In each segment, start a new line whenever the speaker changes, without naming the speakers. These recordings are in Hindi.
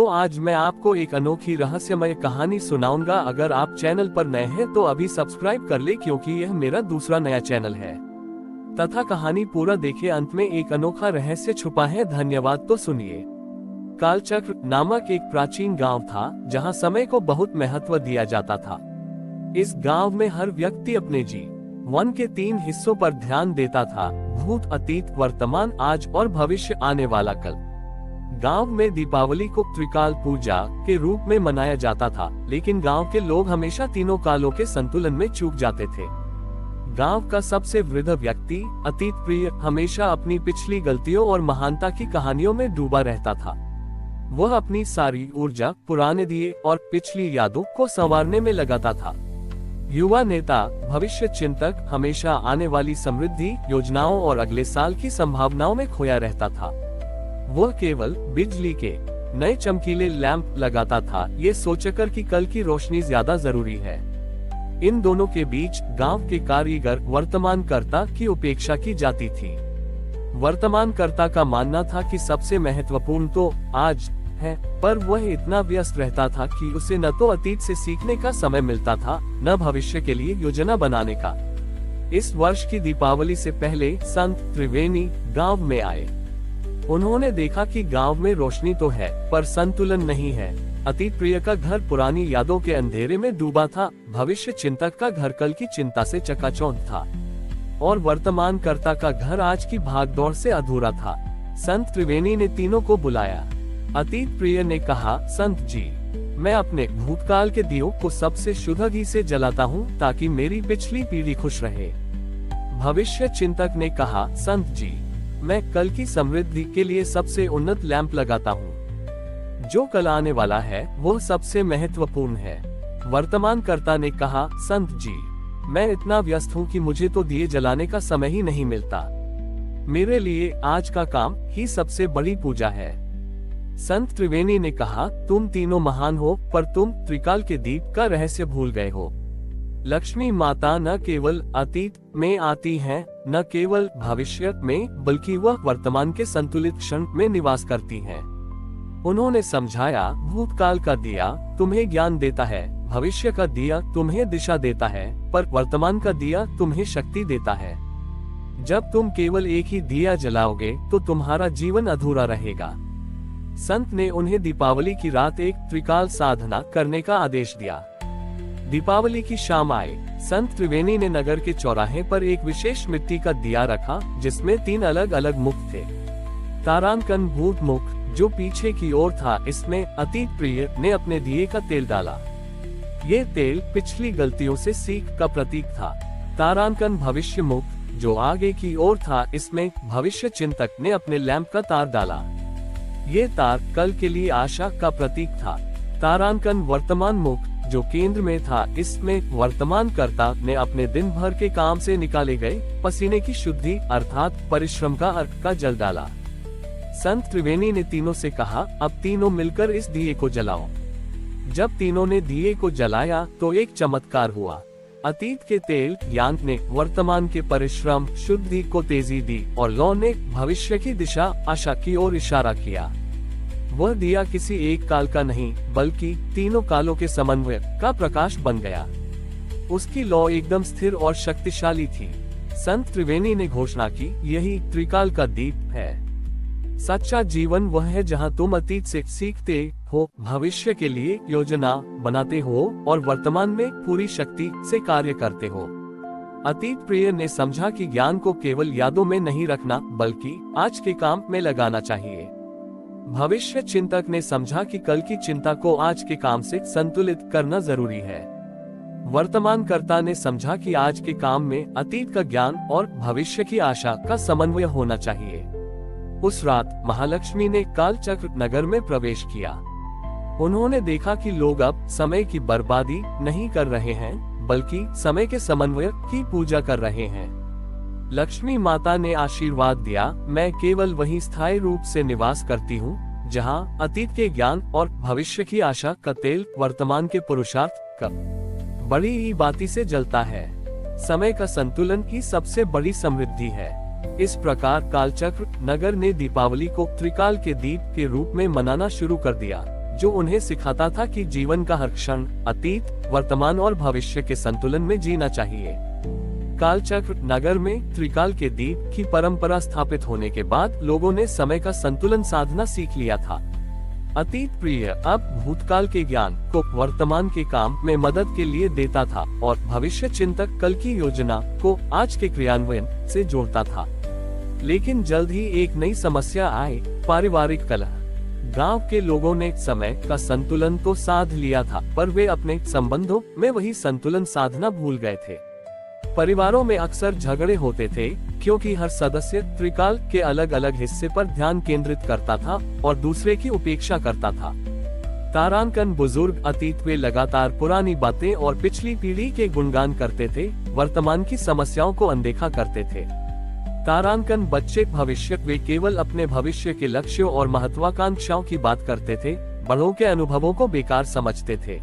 तो आज मैं आपको एक अनोखी रहस्यमय कहानी सुनाऊंगा। अगर आप चैनल पर नए हैं तो अभी सब्सक्राइब कर ले, क्योंकि यह मेरा दूसरा नया चैनल है। तथा कहानी पूरा देखे, अंत में एक अनोखा रहस्य छुपा है। धन्यवाद। तो सुनिए। कालचक्र नामक एक प्राचीन गांव था, जहां समय को बहुत महत्व दिया जाता था। इस गांव में हर व्यक्ति अपने जीवन के 3 हिस्सों पर ध्यान देता था: भूत, अतीत, वर्तमान, आज और भविष्य, आने वाला कल। गांव में दीपावली को त्रिकाल पूजा के रूप में मनाया जाता था, लेकिन गांव के लोग हमेशा तीनों कालों के संतुलन में चूक जाते थे। गांव का सबसे वृद्ध व्यक्ति, अतीत प्रिय, हमेशा अपनी पिछली गलतियों और महानता की कहानियों में डूबा रहता था। वह अपनी सारी ऊर्जा पुराने दिए और पिछली यादों को संवारने में लगाता था। युवा नेता, भविष्य चिंतक, हमेशा आने वाली समृद्धि, योजनाओं और अगले साल की संभावनाओं में खोया रहता था। वह केवल बिजली के नए चमकीले लैंप लगाता था, ये सोचकर कि कल की रोशनी ज्यादा जरूरी है। इन दोनों के बीच गांव के कारीगर, वर्तमानकर्ता, की उपेक्षा की जाती थी। वर्तमानकर्ता का मानना था कि सबसे महत्वपूर्ण तो आज है, पर वह इतना व्यस्त रहता था कि उसे न तो अतीत से सीखने का समय मिलता था, न भविष्य के लिए योजना बनाने का। इस वर्ष की दीपावली से पहले संत त्रिवेणी गांव में आए। उन्होंने देखा कि गांव में रोशनी तो है, पर संतुलन नहीं है। अतीत प्रिय का घर पुरानी यादों के अंधेरे में डूबा था, भविष्य चिंतक का घर कल की चिंता से चकाचौंध था, और वर्तमानकर्ता का घर आज की भागदौड़ से अधूरा था। संत त्रिवेणी ने तीनों को बुलाया। अतीत प्रिय ने कहा, संत जी, मैं अपने भूतकाल के दियों को सबसे शुद्ध घी से जलाता हूँ, ताकि मेरी पिछली पीढ़ी खुश रहे। भविष्य चिंतक ने कहा, संत जी, मैं कल की समृद्धि के लिए सबसे उन्नत लैंप लगाता हूँ। जो कल आने वाला है वो सबसे महत्वपूर्ण है। वर्तमानकर्ता ने कहा, संत जी, मैं इतना व्यस्त हूँ कि मुझे तो दिए जलाने का समय ही नहीं मिलता। मेरे लिए आज का काम ही सबसे बड़ी पूजा है। संत त्रिवेणी ने कहा, तुम तीनों महान हो, पर तुम त्रिकाल के दीप का रहस्य भूल गए हो। लक्ष्मी माता न केवल अतीत में आती हैं, न केवल भविष्य में, बल्कि वह वर्तमान के संतुलित क्षण में निवास करती हैं। उन्होंने समझाया, भूतकाल का दिया तुम्हें ज्ञान देता है, भविष्य का दिया तुम्हें दिशा देता है, पर वर्तमान का दिया तुम्हें शक्ति देता है। जब तुम केवल एक ही दिया जलाओगे तो तुम्हारा जीवन अधूरा रहेगा। संत ने उन्हें दीपावली की रात एक त्रिकाल साधना करने का आदेश दिया। दीपावली की शाम आए। संत त्रिवेणी ने नगर के चौराहे पर एक विशेष मिट्टी का दिया रखा, जिसमें 3 अलग अलग मुख थे। तारांकन भूत मुख, जो पीछे की ओर था, इसमें अतीत प्रिय ने अपने दिए का तेल डाला। ये तेल पिछली गलतियों से सीख का प्रतीक था। तारांकन भविष्य मुख, जो आगे की ओर था, इसमें भविष्य चिंतक ने अपने लैंप का तार डाला। ये तार कल के लिए आशा का प्रतीक था। तारांकन वर्तमान मुख, जो केंद्र में था, इसमें वर्तमानकर्ता ने अपने दिन भर के काम से निकाले गए पसीने की शुद्धि अर्थात परिश्रम का अर्क का जल डाला। संत त्रिवेणी ने तीनों से कहा, अब तीनों मिलकर इस दिए को जलाओ। जब तीनों ने दिए को जलाया तो एक चमत्कार हुआ। अतीत के तेल ज्ञान ने वर्तमान के परिश्रम शुद्धि को तेजी दी, और लौ ने भविष्य की दिशा आशा की ओर इशारा किया। वह दिया किसी एक काल का नहीं, बल्कि तीनों कालों के समन्वय का प्रकाश बन गया। उसकी लौ एकदम स्थिर और शक्तिशाली थी। संत त्रिवेणी ने घोषणा की, यही त्रिकाल का दीप है। सच्चा जीवन वह है जहां तुम अतीत से सीखते हो, भविष्य के लिए योजना बनाते हो, और वर्तमान में पूरी शक्ति से कार्य करते हो। अतीत प्रिय ने समझा कि ज्ञान को केवल यादों में नहीं रखना, बल्कि आज के काम में लगाना चाहिए। भविष्य चिंतक ने समझा कि कल की चिंता को आज के काम से संतुलित करना जरूरी है। वर्तमानकर्ता ने समझा कि आज के काम में अतीत का ज्ञान और भविष्य की आशा का समन्वय होना चाहिए। उस रात महालक्ष्मी ने कालचक्र नगर में प्रवेश किया। उन्होंने देखा कि लोग अब समय की बर्बादी नहीं कर रहे हैं, बल्कि समय के समन्वय की पूजा कर रहे हैं। लक्ष्मी माता ने आशीर्वाद दिया, मैं केवल वहीं स्थायी रूप से निवास करती हूँ, जहाँ अतीत के ज्ञान और भविष्य की आशा का तेल वर्तमान के पुरुषार्थ का बड़ी ही बाती से जलता है। समय का संतुलन ही सबसे बड़ी समृद्धि है। इस प्रकार कालचक्र नगर ने दीपावली को त्रिकाल के दीप के रूप में मनाना शुरू कर दिया। जो उन्हें सिखाता था कि जीवन का हर क्षण अतीत, वर्तमान और भविष्य के संतुलन में जीना चाहिए। कालचक्र नगर में त्रिकाल के दीप की परंपरा स्थापित होने के बाद लोगों ने समय का संतुलन साधना सीख लिया था। अतीत प्रिय अब भूतकाल के ज्ञान को वर्तमान के काम में मदद के लिए देता था और भविष्य चिंतक कल की योजना को आज के क्रियान्वयन से जोड़ता था। लेकिन जल्द ही एक नई समस्या आई, पारिवारिक कलह। गांव के लोगों ने समय का संतुलन तो साध लिया था, पर वे अपने संबंधों में वही संतुलन साधना भूल गए थे। परिवारों में अक्सर झगड़े होते थे क्योंकि हर सदस्य त्रिकाल के अलग अलग हिस्से पर ध्यान केंद्रित करता था और दूसरे की उपेक्षा करता था। तारांकन बुजुर्ग अतीत में लगातार पुरानी बातें और पिछली पीढ़ी के गुणगान करते थे, वर्तमान की समस्याओं को अनदेखा करते थे। तारांकन बच्चे भविष्य वे केवल अपने भविष्य के लक्ष्यों और महत्वाकांक्षाओं की बात करते थे, बड़ों के अनुभवों को बेकार समझते थे।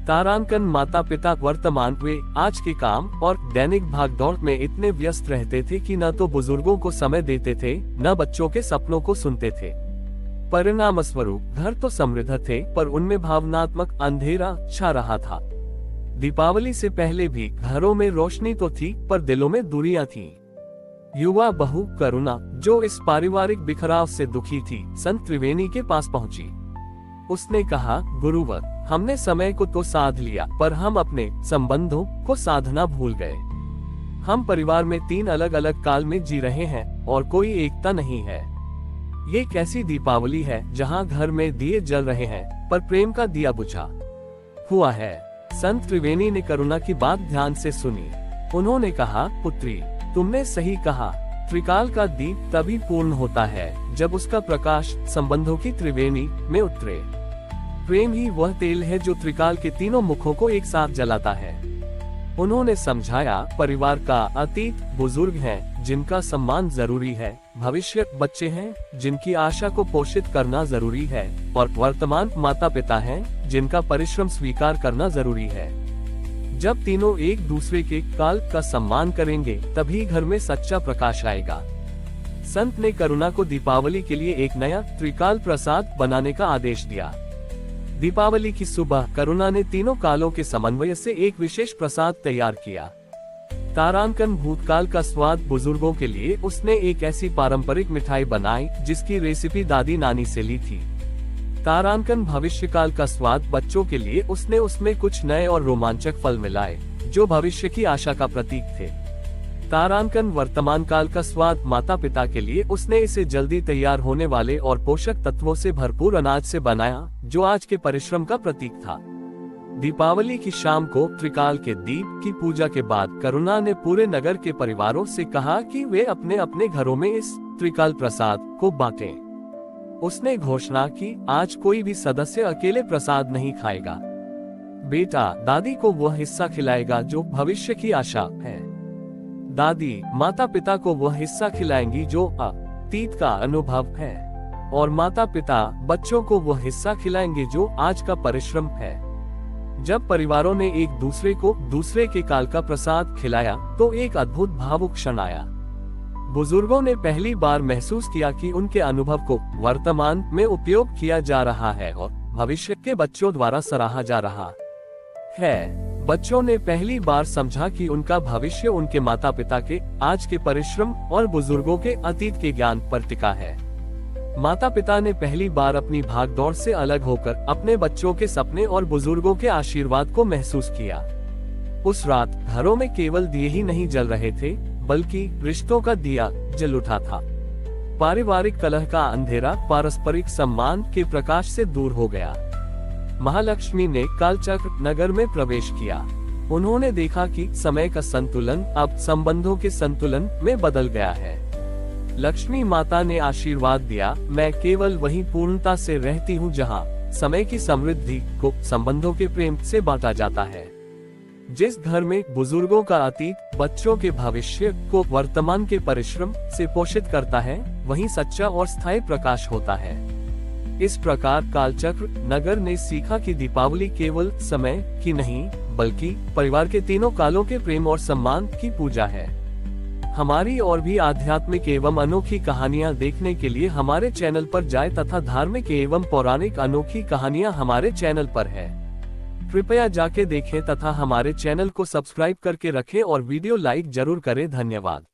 तारांकन माता पिता वर्तमान वे आज के काम और दैनिक भागदौड़ में इतने व्यस्त रहते थे कि न तो बुजुर्गों को समय देते थे, न बच्चों के सपनों को सुनते थे। परिणाम स्वरूप घर तो समृद्ध थे, पर उनमें भावनात्मक अंधेरा छा रहा था। दीपावली से पहले भी घरों में रोशनी तो थी, पर दिलों में दूरियां थीं। युवा बहू करुणा, जो इस पारिवारिक बिखराव से दुखी थी, संत त्रिवेणी के पास पहुंची। उसने कहा, गुरुवर, हमने समय को तो साध लिया, पर हम अपने संबंधों को साधना भूल गए। हम परिवार में 3 अलग अलग काल में जी रहे हैं और कोई एकता नहीं है। ये कैसी दीपावली है जहाँ घर में दिए जल रहे हैं, पर प्रेम का दिया बुझा हुआ है। संत त्रिवेणी ने करुणा की बात ध्यान से सुनी। उन्होंने कहा, पुत्री, तुमने सही कहा। त्रिकाल का दीप तभी पूर्ण होता है जब उसका प्रकाश संबंधों की त्रिवेणी में उतरे। प्रेम ही वह तेल है जो त्रिकाल के तीनों मुखों को एक साथ जलाता है। उन्होंने समझाया, परिवार का अतीत बुजुर्ग हैं, जिनका सम्मान जरूरी है, भविष्य बच्चे हैं, जिनकी आशा को पोषित करना जरूरी है, और वर्तमान माता पिता हैं, जिनका परिश्रम स्वीकार करना जरूरी है। जब तीनों एक दूसरे के काल का सम्मान करेंगे, तभी घर में सच्चा प्रकाश आएगा। संत ने करुणा को दीपावली के लिए एक नया त्रिकाल प्रसाद बनाने का आदेश दिया। दीपावली की सुबह करुणा ने तीनों कालों के समन्वय से एक विशेष प्रसाद तैयार किया। तारांकन भूतकाल का स्वाद बुजुर्गों के लिए उसने एक ऐसी पारंपरिक मिठाई बनाई जिसकी रेसिपी दादी नानी से ली थी। तारांकन भविष्यकाल का स्वाद बच्चों के लिए उसने उसमें कुछ नए और रोमांचक फल मिलाए, जो भविष्य की आशा का प्रतीक थे। तारांकन वर्तमान काल का स्वाद माता पिता के लिए उसने इसे जल्दी तैयार होने वाले और पोषक तत्वों से भरपूर अनाज से बनाया, जो आज के परिश्रम का प्रतीक था। दीपावली की शाम को त्रिकाल के दीप की पूजा के बाद करुणा ने पूरे नगर के परिवारों से कहा कि वे अपने अपने घरों में इस त्रिकाल प्रसाद को बांटें। उसने घोषणा की, आज कोई भी सदस्य अकेले प्रसाद नहीं खाएगा। बेटा दादी को वह हिस्सा खिलाएगा जो भविष्य की आशा है। दादी माता पिता को वह हिस्सा खिलाएंगी जो अतीत का अनुभव है, और माता पिता बच्चों को वह हिस्सा खिलाएंगे जो आज का परिश्रम है। जब परिवारों ने एक दूसरे को दूसरे के काल का प्रसाद खिलाया तो एक अद्भुत भावुक क्षण आया। बुजुर्गों ने पहली बार महसूस किया कि उनके अनुभव को वर्तमान में उपयोग किया जा रहा है और भविष्य के बच्चों द्वारा सराहा जा रहा है। बच्चों ने पहली बार समझा कि उनका भविष्य उनके माता पिता के आज के परिश्रम और बुजुर्गों के अतीत के ज्ञान पर टिका है। माता पिता ने पहली बार अपनी भागदौड़ से अलग होकर अपने बच्चों के सपने और बुजुर्गों के आशीर्वाद को महसूस किया। उस रात घरों में केवल दिए ही नहीं जल रहे थे, बल्कि रिश्तों का दिया जल उठा था। पारिवारिक कलह का अंधेरा पारस्परिक सम्मान के प्रकाश से दूर हो गया। महालक्ष्मी ने कालचक्र नगर में प्रवेश किया। उन्होंने देखा कि समय का संतुलन अब संबंधों के संतुलन में बदल गया है। लक्ष्मी माता ने आशीर्वाद दिया, मैं केवल वही पूर्णता से रहती हूँ जहाँ समय की समृद्धि को संबंधों के प्रेम से बांटा जाता है। जिस घर में बुजुर्गों का अतीत बच्चों के भविष्य को वर्तमान के परिश्रम से पोषित करता है, वहीं सच्चा और स्थायी प्रकाश होता है। इस प्रकार कालचक्र नगर ने सीखा कि दीपावली केवल समय की नहीं, बल्कि परिवार के तीनों कालों के प्रेम और सम्मान की पूजा है। हमारी और भी आध्यात्मिक एवं अनोखी कहानियाँ देखने के लिए हमारे चैनल पर जाएं तथा धार्मिक एवं पौराणिक अनोखी कहानियाँ हमारे चैनल पर है। कृपया जाके देखें तथा हमारे चैनल को सब्सक्राइब करके रखें और वीडियो लाइक जरूर करें। धन्यवाद।